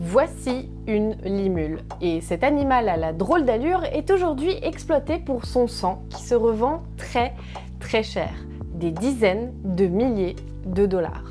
Voici une limule. Et cet animal à la drôle d'allure est aujourd'hui exploité pour son sang qui se revend très cher. Des dizaines de milliers de dollars.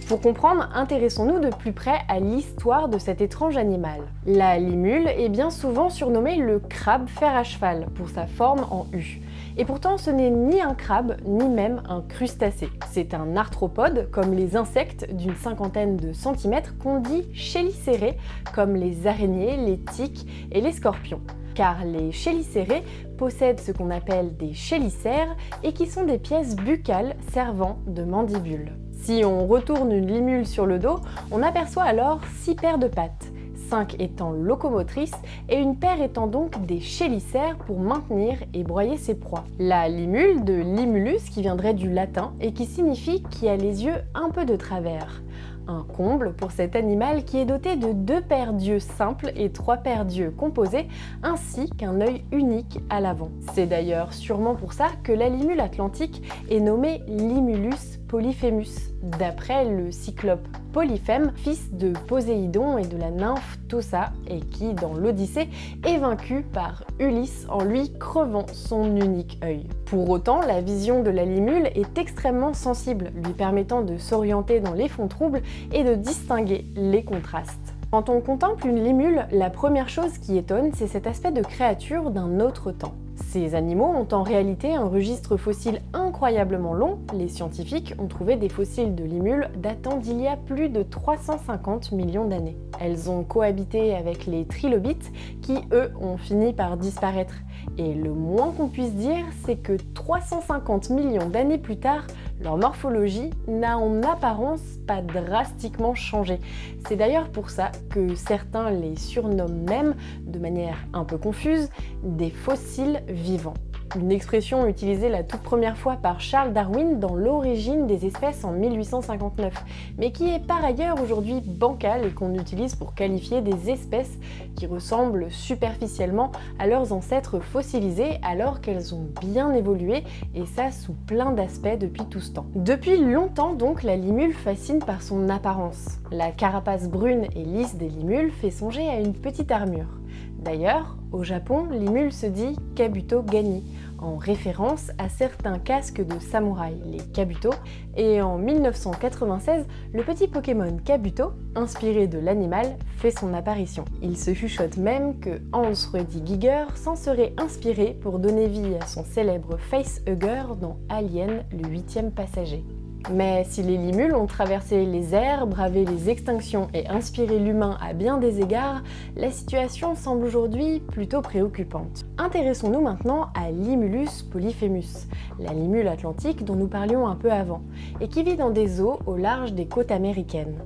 Pour comprendre, intéressons-nous de plus près à l'histoire de cet étrange animal. La limule est bien souvent surnommée le crabe fer à cheval pour sa forme en U. Et pourtant, ce n'est ni un crabe, ni même un crustacé. C'est un arthropode, comme les insectes d'une cinquantaine de centimètres, qu'on dit chélicérés, comme les araignées, les tiques et les scorpions. Car les chélicérés possèdent ce qu'on appelle des chélicères et qui sont des pièces buccales servant de mandibule. Si on retourne une limule sur le dos, on aperçoit alors 6 paires de pattes, 5 étant locomotrices et une paire étant donc des chélicères pour maintenir et broyer ses proies. La limule de limulus qui viendrait du latin et qui signifie qui a les yeux un peu de travers. Un comble pour cet animal qui est doté de 2 paires d'yeux simples et 3 paires d'yeux composés, ainsi qu'un œil unique à l'avant. C'est d'ailleurs sûrement pour ça que la limule atlantique est nommée Limulus polyphemus, d'après le cyclope Polyphème, fils de Poséidon et de la nymphe Tossa, et qui, dans l'Odyssée, est vaincu par Ulysse en lui crevant son unique œil. Pour autant, la vision de la limule est extrêmement sensible, lui permettant de s'orienter dans les fonds troubles et de distinguer les contrastes. Quand on contemple une limule, la première chose qui étonne, c'est cet aspect de créature d'un autre temps. Ces animaux ont en réalité un registre fossile incroyablement long. Les scientifiques ont trouvé des fossiles de limules datant d'il y a plus de 350 millions d'années. Elles ont cohabité avec les trilobites qui, eux, ont fini par disparaître. Et le moins qu'on puisse dire, c'est que 350 millions d'années plus tard, leur morphologie n'a en apparence pas drastiquement changé. C'est d'ailleurs pour ça que certains les surnomment même, de manière un peu confuse, des fossiles vivants. Une expression utilisée la toute première fois par Charles Darwin dans l'origine des espèces en 1859, mais qui est par ailleurs aujourd'hui bancale et qu'on utilise pour qualifier des espèces qui ressemblent superficiellement à leurs ancêtres fossilisés alors qu'elles ont bien évolué, et ça sous plein d'aspects depuis tout ce temps. Depuis longtemps donc, la limule fascine par son apparence. La carapace brune et lisse des limules fait songer à une petite armure. D'ailleurs, au Japon, limule se dit Kabuto Gani, en référence à certains casques de samouraï, les kabuto, et en 1996, le petit Pokémon Kabuto, inspiré de l'animal, fait son apparition. Il se chuchote même que Hans Ruedi Giger s'en serait inspiré pour donner vie à son célèbre facehugger dans Alien, le 8e passager. Mais si les limules ont traversé les airs, bravé les extinctions et inspiré l'humain à bien des égards, la situation semble aujourd'hui plutôt préoccupante. Intéressons-nous maintenant à Limulus polyphemus, la limule atlantique dont nous parlions un peu avant, et qui vit dans des eaux au large des côtes américaines.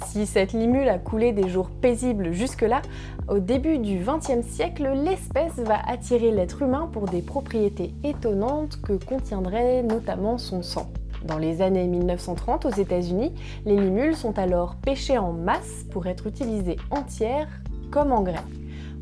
Si cette limule a coulé des jours paisibles jusque-là, au début du XXe siècle, l'espèce va attirer l'être humain pour des propriétés étonnantes que contiendrait notamment son sang. Dans les années 1930 aux États-Unis, les limules sont alors pêchées en masse pour être utilisées entières comme engrais.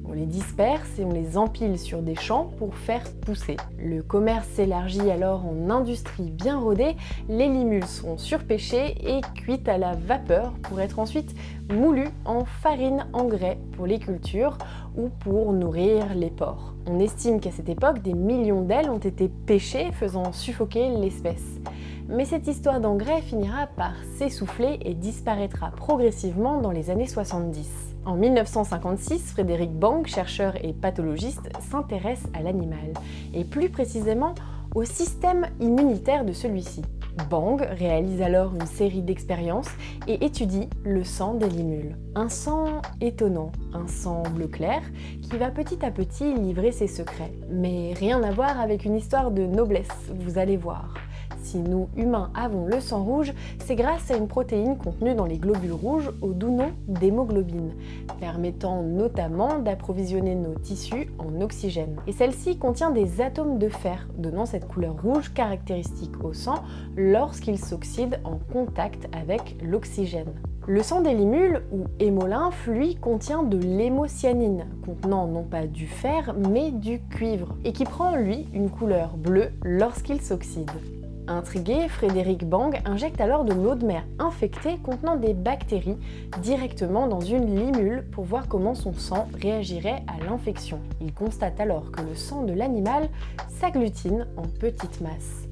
On les disperse et on les empile sur des champs pour faire pousser. Le commerce s'élargit alors en industrie bien rodée, les limules sont surpêchées et cuites à la vapeur pour être ensuite moulues en farine engrais pour les cultures ou pour nourrir les porcs. On estime qu'à cette époque, des millions d'ailes ont été pêchées, faisant suffoquer l'espèce. Mais cette histoire d'engrais finira par s'essouffler et disparaîtra progressivement dans les années 70. En 1956, Frédéric Bang, chercheur et pathologiste, s'intéresse à l'animal, et plus précisément au système immunitaire de celui-ci. Bang réalise alors une série d'expériences et étudie le sang des limules. Un sang étonnant, un sang bleu clair qui va petit à petit livrer ses secrets. Mais rien à voir avec une histoire de noblesse, vous allez voir. Si nous, humains, avons le sang rouge, c'est grâce à une protéine contenue dans les globules rouges au doux nom d'hémoglobine, permettant notamment d'approvisionner nos tissus en oxygène. Et celle-ci contient des atomes de fer, donnant cette couleur rouge caractéristique au sang lorsqu'il s'oxyde en contact avec l'oxygène. Le sang des limules, ou hémolymphe, lui, contient de l'hémocyanine, contenant non pas du fer, mais du cuivre, et qui prend, lui, une couleur bleue lorsqu'il s'oxyde. Intrigué, Frédéric Bang injecte alors de l'eau de mer infectée contenant des bactéries directement dans une limule pour voir comment son sang réagirait à l'infection. Il constate alors que le sang de l'animal s'agglutine en petites masses.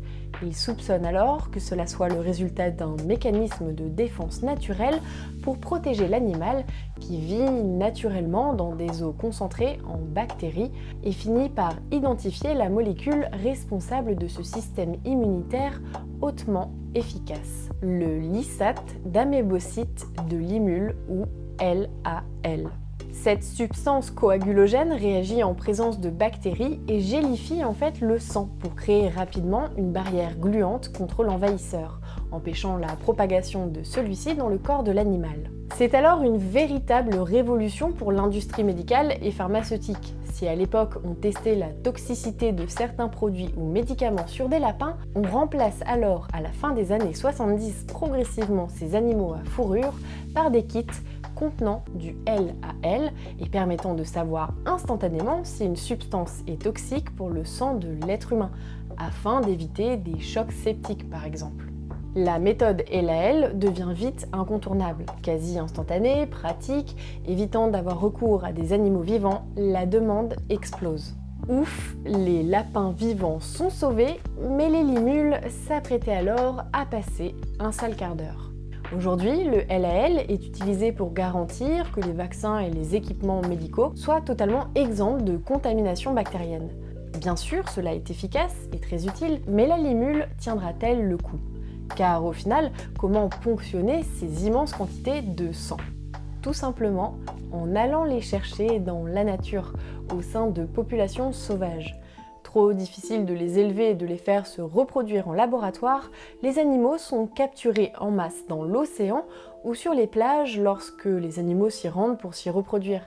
Il soupçonne alors que cela soit le résultat d'un mécanisme de défense naturelle pour protéger l'animal qui vit naturellement dans des eaux concentrées en bactéries et finit par identifier la molécule responsable de ce système immunitaire hautement efficace, le lysate d'amébocytes de limule ou LAL. Cette substance coagulogène réagit en présence de bactéries et gélifie en fait le sang pour créer rapidement une barrière gluante contre l'envahisseur, empêchant la propagation de celui-ci dans le corps de l'animal. C'est alors une véritable révolution pour l'industrie médicale et pharmaceutique. Si à l'époque on testait la toxicité de certains produits ou médicaments sur des lapins, on remplace alors à la fin des années 70 progressivement ces animaux à fourrure par des kits contenant du LAL et permettant de savoir instantanément si une substance est toxique pour le sang de l'être humain, afin d'éviter des chocs septiques par exemple. La méthode LAL devient vite incontournable, quasi instantanée, pratique, évitant d'avoir recours à des animaux vivants, la demande explose. Ouf, les lapins vivants sont sauvés, mais les limules s'apprêtaient alors à passer un sale quart d'heure. Aujourd'hui, le LAL est utilisé pour garantir que les vaccins et les équipements médicaux soient totalement exempts de contamination bactérienne. Bien sûr, cela est efficace et très utile, mais la limule tiendra-t-elle le coup ? Car au final, comment ponctionner ces immenses quantités de sang ? Tout simplement en allant les chercher dans la nature, au sein de populations sauvages. Trop difficile de les élever et de les faire se reproduire en laboratoire, les animaux sont capturés en masse dans l'océan ou sur les plages lorsque les animaux s'y rendent pour s'y reproduire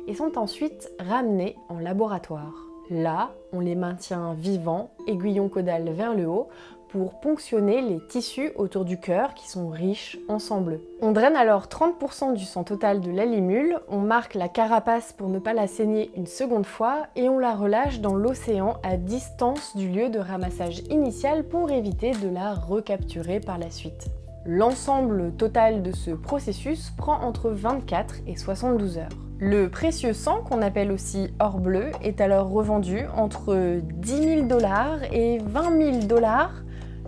et sont ensuite ramenés en laboratoire. Là, on les maintient vivants, aiguillon caudal vers le haut, pour ponctionner les tissus autour du cœur qui sont riches en sang bleu. On draine alors 30% du sang total de la limule, on marque la carapace pour ne pas la saigner une seconde fois et on la relâche dans l'océan à distance du lieu de ramassage initial pour éviter de la recapturer par la suite. L'ensemble total de ce processus prend entre 24 et 72 heures. Le précieux sang, qu'on appelle aussi or bleu, est alors revendu entre 10 000 $ et 20 000 $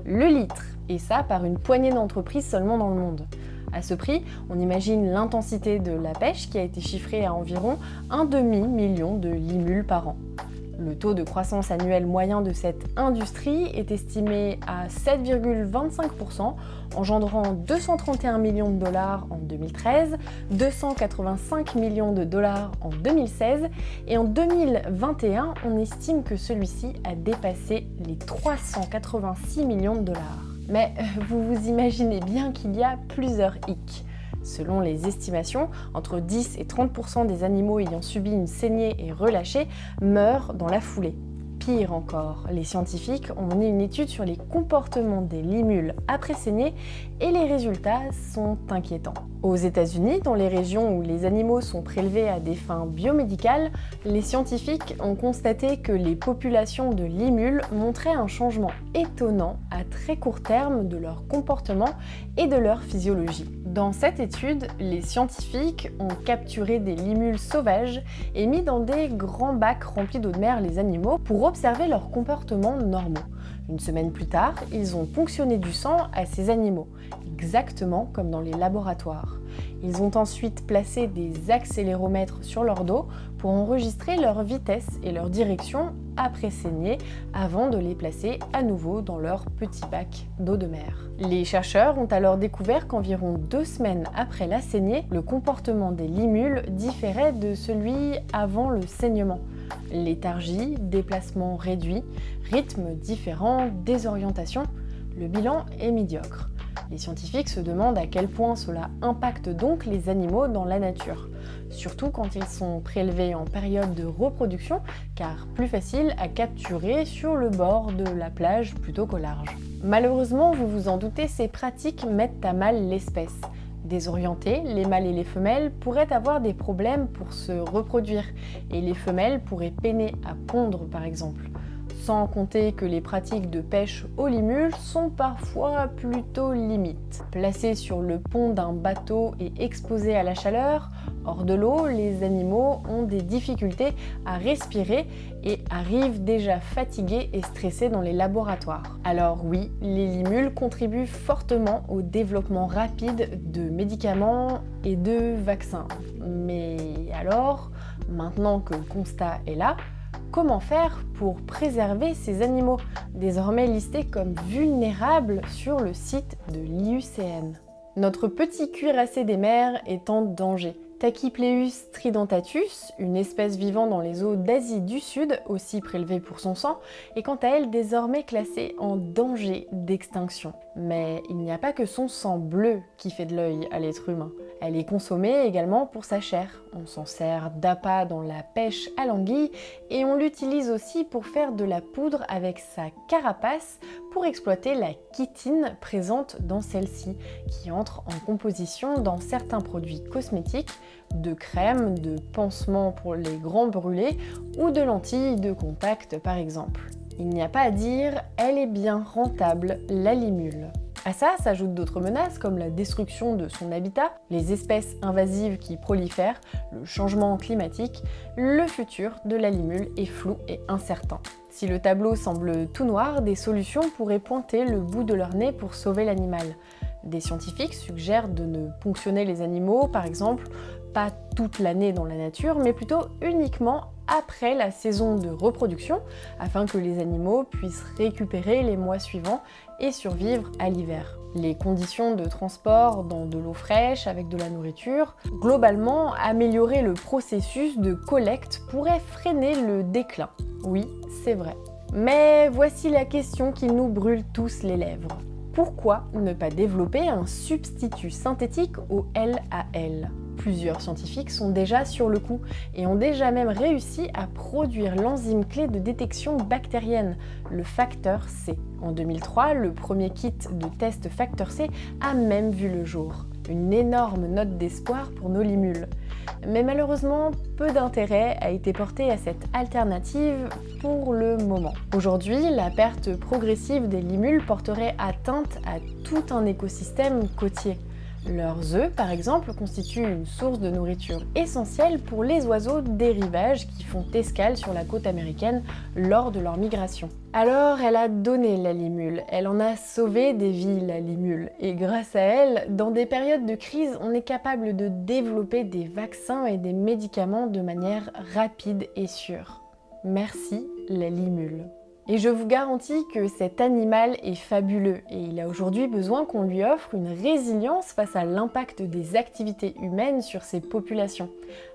le litre, et ça par une poignée d'entreprises seulement dans le monde. À ce prix, on imagine l'intensité de la pêche qui a été chiffrée à environ 1,5 million de limules par an. Le taux de croissance annuel moyen de cette industrie est estimé à 7,25%, engendrant 231 millions de $ en 2013, 285 millions de $ en 2016 et en 2021, on estime que celui-ci a dépassé les 386 millions de $. Mais vous vous imaginez bien qu'il y a plusieurs hicks. Selon les estimations, entre 10 et 30% des animaux ayant subi une saignée et relâchés meurent dans la foulée. Pire encore, les scientifiques ont mené une étude sur les comportements des limules après saignée et les résultats sont inquiétants. Aux États-Unis, dans les régions où les animaux sont prélevés à des fins biomédicales, les scientifiques ont constaté que les populations de limules montraient un changement étonnant à très court terme de leur comportement et de leur physiologie. Dans cette étude, les scientifiques ont capturé des limules sauvages et mis dans des grands bacs remplis d'eau de mer les animaux pour observer leurs comportements normaux. Une semaine plus tard, ils ont ponctionné du sang à ces animaux, exactement comme dans les laboratoires. Ils ont ensuite placé des accéléromètres sur leur dos pour enregistrer leur vitesse et leur direction après saignée avant de les placer à nouveau dans leur petit bac d'eau de mer. Les chercheurs ont alors découvert qu'environ 2 semaines après la saignée, le comportement des limules différait de celui avant le saignement. Léthargie, déplacement réduit, rythme différent, désorientation, le bilan est médiocre. Les scientifiques se demandent à quel point cela impacte donc les animaux dans la nature, surtout quand ils sont prélevés en période de reproduction, car plus facile à capturer sur le bord de la plage plutôt qu'au large. Malheureusement, vous vous en doutez, ces pratiques mettent à mal l'espèce. Désorientés, les mâles et les femelles pourraient avoir des problèmes pour se reproduire, et les femelles pourraient peiner à pondre par exemple. Sans compter que les pratiques de pêche aux limules sont parfois plutôt limites. Placés sur le pont d'un bateau et exposés à la chaleur, hors de l'eau, les animaux ont des difficultés à respirer et arrivent déjà fatigués et stressés dans les laboratoires. Alors oui, les limules contribuent fortement au développement rapide de médicaments et de vaccins. Mais alors, maintenant que le constat est là, comment faire pour préserver ces animaux, désormais listés comme vulnérables sur le site de l'IUCN? Notre petit cuirassé des mers est en danger. Tachypleus tridentatus, une espèce vivant dans les eaux d'Asie du Sud, aussi prélevée pour son sang, est quant à elle désormais classée en danger d'extinction. Mais il n'y a pas que son sang bleu qui fait de l'œil à l'être humain. Elle est consommée également pour sa chair. On s'en sert d'appât dans la pêche à l'anguille et on l'utilise aussi pour faire de la poudre avec sa carapace pour exploiter la chitine présente dans celle-ci, qui entre en composition dans certains produits cosmétiques, de crème, de pansements pour les grands brûlés ou de lentilles de contact par exemple. Il n'y a pas à dire, elle est bien rentable, la limule. À ça s'ajoutent d'autres menaces comme la destruction de son habitat, les espèces invasives qui prolifèrent, le changement climatique. Le futur de la limule est flou et incertain. Si le tableau semble tout noir, des solutions pourraient pointer le bout de leur nez pour sauver l'animal. Des scientifiques suggèrent de ne ponctionner les animaux, par exemple, pas toute l'année dans la nature, mais plutôt uniquement après la saison de reproduction, afin que les animaux puissent récupérer les mois suivants et survivre à l'hiver. Les conditions de transport dans de l'eau fraîche avec de la nourriture, globalement, améliorer le processus de collecte pourrait freiner le déclin. Oui, c'est vrai. Mais voici la question qui nous brûle tous les lèvres. Pourquoi ne pas développer un substitut synthétique au LAL ? Plusieurs scientifiques sont déjà sur le coup et ont déjà même réussi à produire l'enzyme clé de détection bactérienne, le facteur C. En 2003, le premier kit de test facteur C a même vu le jour. Une énorme note d'espoir pour nos limules. Mais malheureusement, peu d'intérêt a été porté à cette alternative pour le moment. Aujourd'hui, la perte progressive des limules porterait atteinte à tout un écosystème côtier. Leurs œufs, par exemple, constituent une source de nourriture essentielle pour les oiseaux des rivages qui font escale sur la côte américaine lors de leur migration. Alors, elle a donné la limule, elle en a sauvé des vies, la limule. Et grâce à elle, dans des périodes de crise, on est capable de développer des vaccins et des médicaments de manière rapide et sûre. Merci, la limule. Et je vous garantis que cet animal est fabuleux et il a aujourd'hui besoin qu'on lui offre une résilience face à l'impact des activités humaines sur ses populations.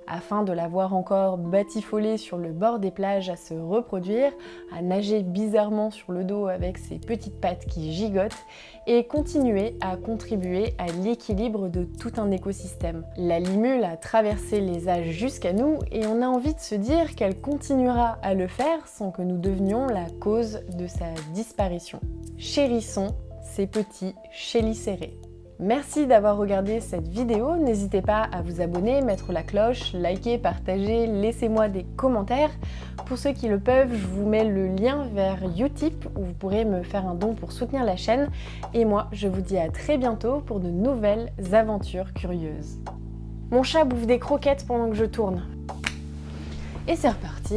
Afin de la voir encore batifoler sur le bord des plages à se reproduire, à nager bizarrement sur le dos avec ses petites pattes qui gigotent et continuer à contribuer à l'équilibre de tout un écosystème. La limule a traversé les âges jusqu'à nous et on a envie de se dire qu'elle continuera à le faire sans que nous devenions la cause de sa disparition. Chérissons ces petits chélicérés. Merci d'avoir regardé cette vidéo, n'hésitez pas à vous abonner, mettre la cloche, liker, partager, laissez-moi des commentaires. Pour ceux qui le peuvent, je vous mets le lien vers Utip où vous pourrez me faire un don pour soutenir la chaîne. Et moi, je vous dis à très bientôt pour de nouvelles aventures curieuses. Mon chat bouffe des croquettes pendant que je tourne. Et c'est reparti.